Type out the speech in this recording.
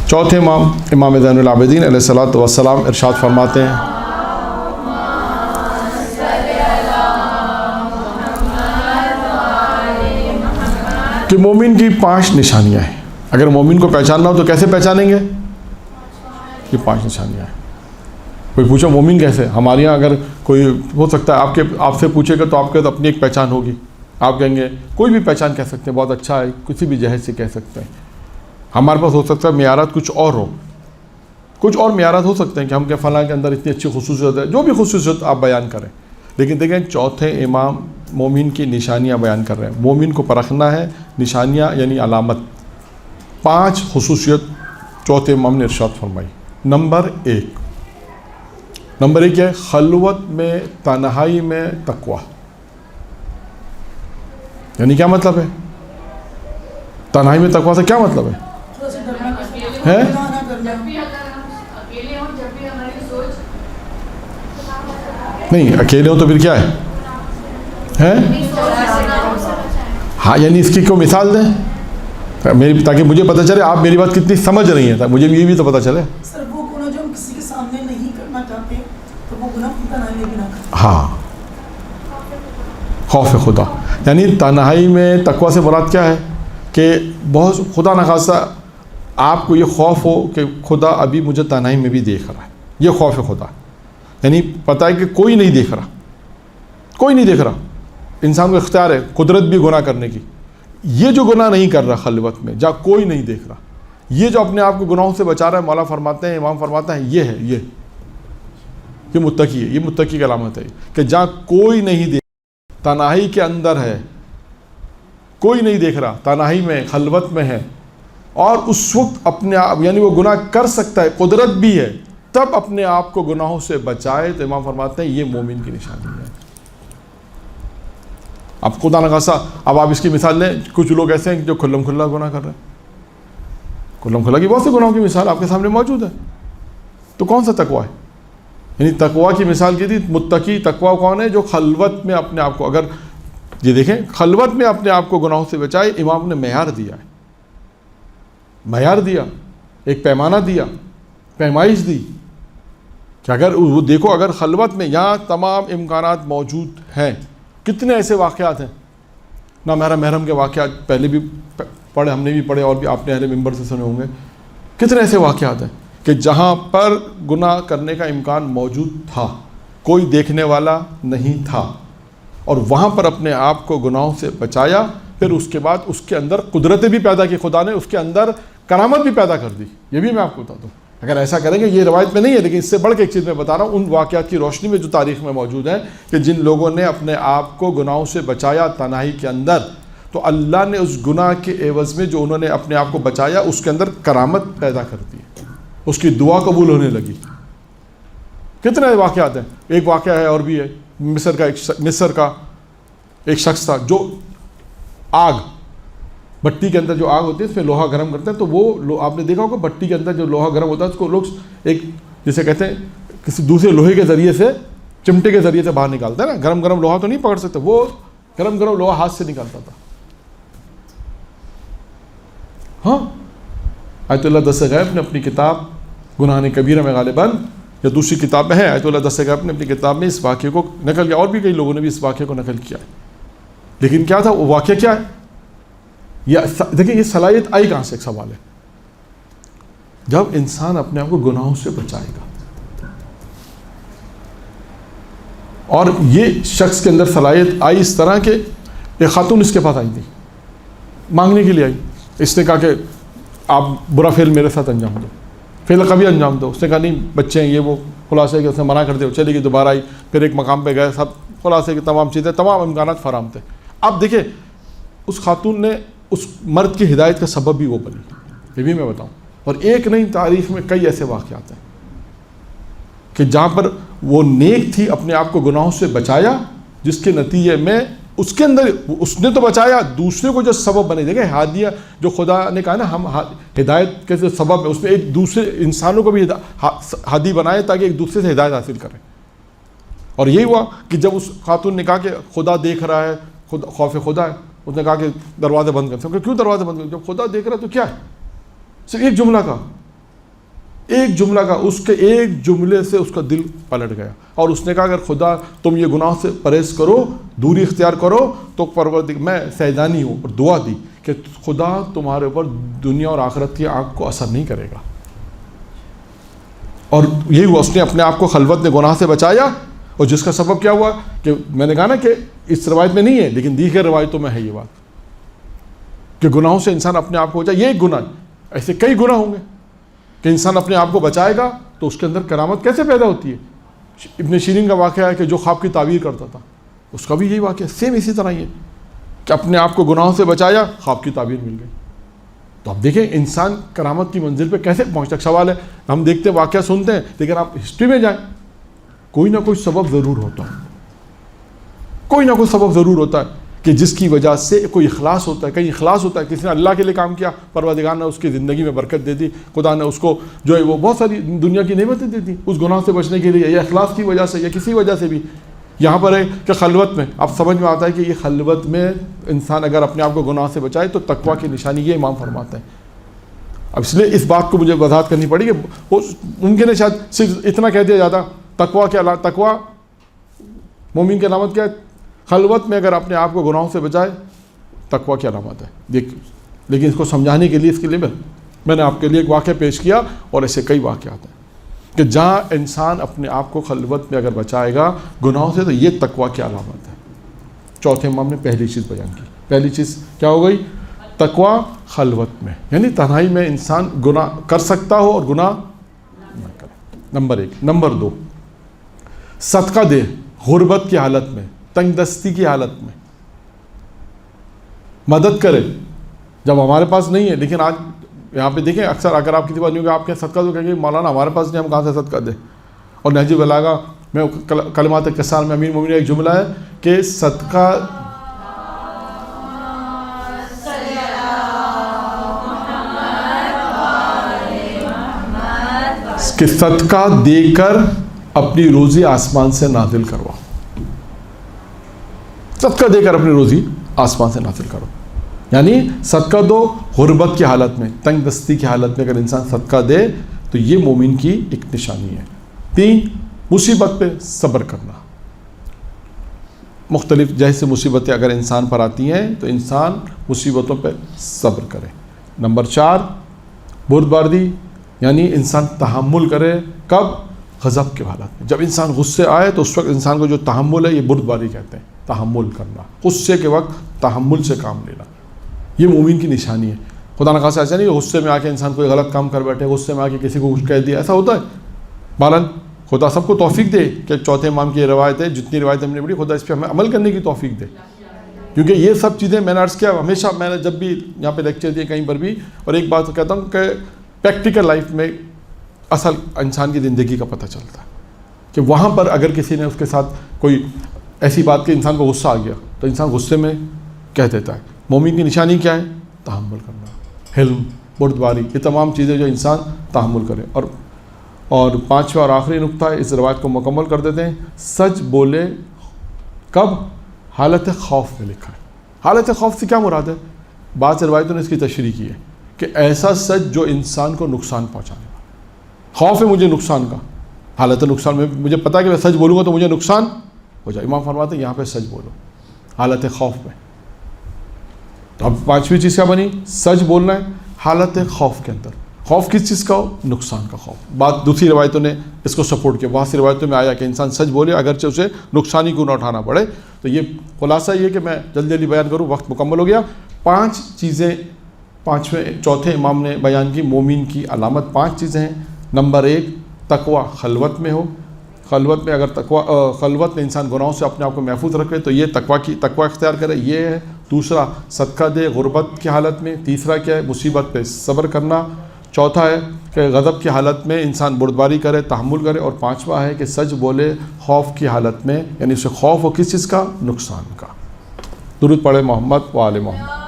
چوتھے امام امام زین العابدین علیہ الصلوۃ والسلام ارشاد فرماتے ہیں کہ مومن کی 5 نشانیاں ہیں. اگر مومن کو پہچاننا ہو تو کیسے پہچانیں گے؟ یہ 5 نشانیاں ہیں. کوئی پوچھو مومن کیسے؟ ہمارے یہاں اگر کوئی ہو سکتا ہے آپ سے پوچھے گا تو آپ کے تو اپنی ایک پہچان ہوگی. آپ کہیں گے کوئی بھی پہچان کہہ سکتے ہیں، بہت اچھا ہے، کسی بھی جہت سے کہہ سکتے ہیں. ہمارے پاس ہو سکتا ہے معیارات کچھ اور ہو، کچھ اور معیارات ہو سکتے ہیں کہ ہم کہ فلاں کے اندر اتنی اچھی خصوصیت ہے، جو بھی خصوصیت آپ بیان کریں. لیکن دیکھیں چوتھے امام مومن کی نشانیاں بیان کر رہے ہیں. مومن کو پرکھنا ہے، نشانیاں یعنی علامت. 5 خصوصیت چوتھے امام نے ارشاد فرمائی. نمبر 1 ہے خلوت میں تنہائی میں تقوی. یعنی کیا مطلب ہے؟ تنہائی میں تقوی سے کیا مطلب ہے؟ نہیں اکیلے ہو تو پھر کیا ہے؟ ہاں یعنی اس کی کوئی مثال دیں میری، تاکہ مجھے پتہ چلے آپ میری بات کتنی سمجھ رہی ہیں، مجھے یہ بھی تو پتہ چلے. سر وہ گناہ جو ہم کسی کے سامنے نہیں کرنا چاہتے تو وہ گناہ تنہائی میں بھی نہ کریں. ہاں خوف خدا، یعنی تنہائی میں تقوی سے مراد کیا ہے کہ بہت خدا نخواستہ آپ کو یہ خوف ہو کہ خدا ابھی مجھے تنہائی میں بھی دیکھ رہا ہے. یہ خوف خدا، یعنی پتہ ہے کہ کوئی نہیں دیکھ رہا، کوئی نہیں دیکھ رہا. انسان کو اختیار ہے، قدرت بھی گناہ کرنے کی. یہ جو گناہ نہیں کر رہا خلوت میں جہاں کوئی نہیں دیکھ رہا، یہ جو اپنے آپ کو گناہوں سے بچا رہا ہے، مولا فرماتے ہیں، امام فرماتے ہیں یہ متقی ہے. یہ متقی کی علامت ہے کہ جہاں کوئی نہیں دیکھ، تنہائی کے اندر ہے، کوئی نہیں دیکھ رہا، تنہائی میں خلوت میں ہے، اور اس وقت اپنے آپ یعنی وہ گناہ کر سکتا ہے، قدرت بھی ہے، تب اپنے آپ کو گناہوں سے بچائے. تو امام فرماتے ہیں یہ مومن کی نشانی ہے. اب خدا نخواستہ اب آپ اس کی مثال لیں، کچھ لوگ ایسے ہیں جو کھلم کھلا گناہ کر رہے ہیں. کھلم کھلا کی بہت سے گناہوں کی مثال آپ کے سامنے موجود ہے. تو کون سا تقویٰ ہے؟ یعنی تقویٰ کی مثال کی تھی. متقی تقویٰ کون ہے؟ جو خلوت میں اپنے آپ کو، اگر یہ دیکھیں خلوت میں اپنے آپ کو گناہوں سے بچائے. امام نے معیار دیا ہے، معیار دیا، ایک پیمانہ دیا، پیمائش دی کہ اگر وہ دیکھو اگر خلوت میں یہاں تمام امکانات موجود ہیں. کتنے ایسے واقعات ہیں، نہ محرم کے واقعات پہلے بھی پڑھے، ہم نے بھی پڑھے اور بھی آپ نے اہل منبر سے سنے ہوں گے. کتنے ایسے واقعات ہیں کہ جہاں پر گناہ کرنے کا امکان موجود تھا، کوئی دیکھنے والا نہیں تھا، اور وہاں پر اپنے آپ کو گناہوں سے بچایا. پھر اس کے بعد اس کے اندر قدرتیں بھی پیدا کی، خدا نے اس کے اندر کرامت بھی پیدا کر دی. یہ بھی میں آپ کو بتا دوں، اگر ایسا کریں گے، یہ روایت میں نہیں ہے لیکن اس سے بڑھ کے ایک چیز میں بتا رہا ہوں، ان واقعات کی روشنی میں جو تاریخ میں موجود ہیں کہ جن لوگوں نے اپنے آپ کو گناہوں سے بچایا تنہائی کے اندر، تو اللہ نے اس گناہ کے عوض میں جو انہوں نے اپنے آپ کو بچایا اس کے اندر کرامت پیدا کر دی، اس کی دعا قبول ہونے لگی. کتنے واقعات ہیں. ایک واقعہ ہے اور بھی ہے، مصر کا ایک شخص تھا جو آگ، بھٹی کے اندر جو آگ ہوتی ہے اس میں لوہا گرم کرتے ہیں. تو وہ آپ نے دیکھا ہوگا بھٹی کے اندر جو لوہا گرم ہوتا ہے اس کو لوگ ایک جسے کہتے ہیں کسی دوسرے لوہے کے ذریعے سے، چمٹے کے ذریعے سے باہر نکالتے ہیں نا. گرم لوہا تو نہیں پکڑ سکتے، وہ گرم لوہا ہاتھ سے نکالتا تھا. ہاں آیت اللہ دست غیب نے اپنی کتاب گناہ کبیرہ میں غالباً یا دوسری کتاب میں ہے، آیت اللہ دست غیب نے اپنی کتاب میں اس واقعے کو نقل کیا، اور بھی کئی لوگوں نے بھی اس واقعے کو نقل کیا ہے. لیکن کیا تھا وہ واقعہ؟ کیا ہے دیکھیں، یہ صلاحیت آئی کہاں سے؟ ایک سوال ہے. جب انسان اپنے آپ کو گناہوں سے بچائے گا، اور یہ شخص کے اندر صلاحیت آئی اس طرح کہ ایک خاتون اس کے پاس آئی تھی، مانگنے کے لیے آئی. اس نے کہا کہ آپ برا فعل میرے ساتھ انجام دو، فعل کبھی انجام دو. اس نے کہا نہیں بچے ہیں، یہ وہ خلاصے کہ اس نے منع کر دیا. چلے گی، دوبارہ آئی، پھر ایک مقام پہ گئے، سب خلاصے کی تمام چیزیں، تمام امکانات فراہم تھے. اب دیکھیں اس خاتون نے اس مرد کی ہدایت کا سبب بھی وہ بنی، یہ بھی میں بتاؤں. اور ایک نہیں، تاریخ میں کئی ایسے واقعات ہیں کہ جہاں پر وہ نیک تھی، اپنے آپ کو گناہوں سے بچایا، جس کے نتیجے میں اس کے اندر اس نے تو بچایا، دوسرے کو جو سبب بنے. دیکھیں ہادیہ جو خدا نے کہا نا، ہم ہدایت کے جو سبب ہے، اس میں ایک دوسرے انسانوں کو بھی ہادی بنائے تاکہ ایک دوسرے سے ہدایت حاصل کریں. اور یہی ہوا کہ جب اس خاتون نے کہا کہ خدا دیکھ رہا ہے، خوف خدا ہے، اس نے کہا کہ دروازے بند کر. کیوں دروازے بند کر؟ جب خدا دیکھ رہا ہے تو کیا ہے؟ صرف ایک جملہ کا ایک جملہ کا، اس کے ایک جملے سے اس کا دل پلٹ گیا، اور اس نے کہا اگر خدا تم یہ گناہ سے پرہیز کرو، دوری اختیار کرو تو پروردگار، میں سیدانی ہوں، اور دعا دی کہ خدا تمہارے اوپر دنیا اور آخرت کی آگ کو اثر نہیں کرے گا. اور یہی ہوا، اس نے اپنے آپ کو خلوت میں گناہ سے بچایا، اور جس کا سبب کیا ہوا کہ میں نے کہا نا کہ اس روایت میں نہیں ہے لیکن دیگر روایتوں میں ہے یہ بات کہ گناہوں سے انسان اپنے آپ کو بچائے. یہ ایک گناہ، ایسے کئی گناہ ہوں گے کہ انسان اپنے آپ کو بچائے گا تو اس کے اندر کرامت کیسے پیدا ہوتی ہے. ابن شیرین کا واقعہ ہے کہ جو خواب کی تعبیر کرتا تھا، اس کا بھی یہی واقعہ سیم اسی طرح ہی ہے کہ اپنے آپ کو گناہوں سے بچایا، خواب کی تعبیر مل گئی. تو اب دیکھیں انسان کرامت کی منزل پہ کیسے پہنچتا ہے. سوال ہے، ہم دیکھتے ہیں واقعہ سنتے ہیں، لیکن آپ ہسٹری میں جائیں، کوئی نہ کوئی سبب ضرور ہوتا ہے، کوئی نہ کوئی سبب ضرور ہوتا ہے کہ جس کی وجہ سے کوئی اخلاص ہوتا ہے. کہیں اخلاص ہوتا ہے، کسی نے اللہ کے لیے کام کیا، پروردگار نے اس کی زندگی میں برکت دے دی، خدا نے اس کو جو ہے وہ بہت ساری دنیا کی نعمتیں دے دی اس گناہ سے بچنے کے لیے، یا اخلاص کی وجہ سے یا کسی وجہ سے بھی. یہاں پر ہے کہ خلوت میں اب سمجھ میں آتا ہے کہ یہ خلوت میں انسان اگر اپنے آپ کو گناہ سے بچائے تو تقویٰ کی نشانی یہ امام فرماتے ہیں. اب اس لیے اس بات کو مجھے وضاحت کرنی پڑی کہ وہ ممکن ہے شاید صرف اتنا کہہ دیا جاتا تقویٰ کے تقویٰ مومن کی علامت کیا ہے، خلوت میں اگر اپنے آپ کو گناہوں سے بچائے تقویٰ کی علامت ہے. لیکن اس کو سمجھانے کے لیے اس کے لیے میں نے آپ کے لیے ایک واقعہ پیش کیا، اور ایسے کئی واقعات ہیں کہ جہاں انسان اپنے آپ کو خلوت میں اگر بچائے گا گناہوں سے تو یہ تقویٰ کی علامت ہے. چوتھے امام نے پہلی چیز بیان کی. پہلی چیز کیا ہو گئی؟ تقویٰ خلوت میں، یعنی تنہائی میں انسان گناہ کر سکتا ہو اور گناہ نہ کرے. نمبر 1. نمبر 2، صدقہ دے غربت کی حالت میں، تنگ دستی کی حالت میں، مدد کرے جب ہمارے پاس نہیں ہے. لیکن آج یہاں پہ دیکھیں اکثر اگر آپ کسی بات نہیں ہوگا آپ کے صدقہ تو کہیں گے مولانا ہمارے پاس نہیں، ہم کہاں سے صدقہ دیں. اور نہج بلاغہ میں کلمات کسان میں امیر مومنین ایک جملہ ہے کہ صدقہ کہ صدقہ دے کر اپنی روزی آسمان سے نازل کرواؤ. صدقہ دے کر اپنی روزی آسمان سے نازل کرو، یعنی صدقہ دو غربت کی حالت میں، تنگ دستی کی حالت میں اگر انسان صدقہ دے تو یہ مومن کی ایک نشانی ہے. 3، مصیبت پہ صبر کرنا. مختلف جیسے مصیبتیں اگر انسان پر آتی ہیں تو انسان مصیبتوں پہ صبر کرے. نمبر 4، بردباری، یعنی انسان تحمل کرے. کب؟ غضب کے حالات میں. جب انسان غصے آئے تو اس وقت انسان کو جو تحمل ہے یہ بردباری کہتے ہیں. تحمل کرنا، غصے کے وقت تحمل سے کام لینا، یہ مومن کی نشانی ہے. خدا نہ خاصا ایسا نہیں کہ غصے میں آ کے انسان کوئی غلط کام کر بیٹھے، غصے میں آ کے کسی کو کچھ کہہ دیا، ایسا ہوتا ہے. بہرحال خدا سب کو توفیق دے کہ چوتھے امام کی روایت ہے، جتنی روایت ہم نے پڑھی خدا اس پہ ہمیں عمل کرنے کی توفیق دے. کیونکہ یہ سب چیزیں میں نے عرض کیا، ہمیشہ میں نے جب بھی یہاں پہ لیکچر دیے کہیں پر بھی، اور ایک بات کہتا ہوں کہ پریکٹیکل لائف میں اصل انسان کی زندگی کا پتہ چلتا ہے کہ وہاں پر اگر کسی نے اس کے ساتھ کوئی ایسی بات کہ انسان کو غصہ آ گیا تو انسان غصے میں کہہ دیتا ہے. مومن کی نشانی کیا ہے؟ تحمل کرنا، حلم، بردباری، یہ تمام چیزیں جو انسان تحمل کرے. اور 5واں اور آخری نقطہ ہے، اس روایت کو مکمل کر دیتے ہیں. سچ بولے کب؟ حالت خوف میں لکھا ہے. حالت خوف سے کیا مراد ہے؟ بعض روایتوں نے اس کی تشریح کی ہے کہ ایسا سچ جو انسان کو نقصان پہنچانے والا. خوف ہے مجھے نقصان کا، حالت نقصان میں مجھے پتا ہے کہ میں سچ بولوں گا تو مجھے نقصان ہو جائے. امام فرماتے ہیں یہاں پہ سچ بولو حالت خوف میں. تو اب 5ویں چیز کیا بنی؟ سچ بولنا ہے حالت خوف کے اندر. خوف کس چیز کا ہو؟ نقصان کا خوف. بات دوسری روایتوں نے اس کو سپورٹ کیا. بہت سی روایتوں میں آیا کہ انسان سچ بولے اگرچہ اسے نقصانی کو نہ اٹھانا پڑے. تو یہ خلاصہ یہ کہ میں جلدی جلدی بیان کروں، وقت مکمل ہو گیا. 5 چیزیں چوتھے امام نے بیان کی مومن کی علامت. 5 چیزیں ہیں. نمبر 1، تقویٰ خلوت میں ہو. خلوت میں اگر خلوت میں انسان گناہوں سے اپنے آپ کو محفوظ رکھے تو یہ تقویٰ اختیار کرے، یہ ہے. دوسرا، صدقہ دے غربت کی حالت میں. تیسرا کیا ہے؟ مصیبت پہ صبر کرنا. چوتھا ہے کہ غضب کی حالت میں انسان بردباری کرے، تحمل کرے. اور 5واں ہے کہ سچ بولے خوف کی حالت میں، یعنی اسے خوف ہو کس چیز کا؟ نقصان کا. درود پڑھے محمد و آل محمد.